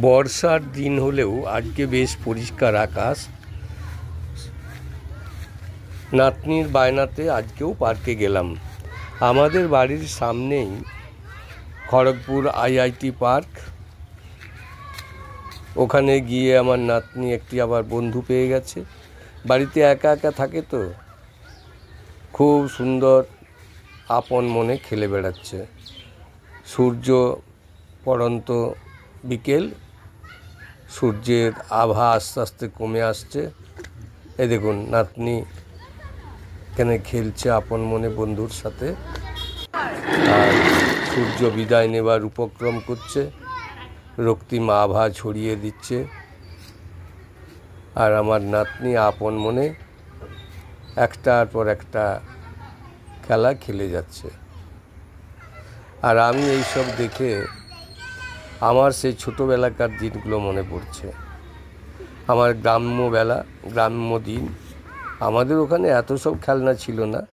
বর্ষার দিন হলেও আজকে বেশ পরিষ্কার আকাশ। নাতনির বায়নাতে আজকেও পার্কে গেলাম। আমাদের বাড়ির সামনেই খড়গপুর আইআইটি পার্ক। ওখানে গিয়ে আমার নাতনি একটি আবার বন্ধু পেয়ে গেছে। বাড়িতে একা একা থাকে তো খুব সুন্দর আপন মনে খেলে বেড়াচ্ছে। সূর্য পড়ন্ত বিকেল, সূর্যের আভা আস্তে আস্তে কমে আসছে। এই দেখুন নাতনি এখানে খেলছে আপন মনে বন্ধুর সাথে, আর সূর্য বিদায় নেবার উপক্রম করছে, রক্তিম আভা ছড়িয়ে দিচ্ছে, আর আমার নাতনি আপন মনে একটার পর একটা খেলা খেলে যাচ্ছে। আর আমি এইসব দেখে আমার সেই ছোটোবেলাকার দিনগুলো মনে পড়ছে। আমার গ্রাম্য দিন। আমাদের ওখানে এত সব খেলনা ছিল না।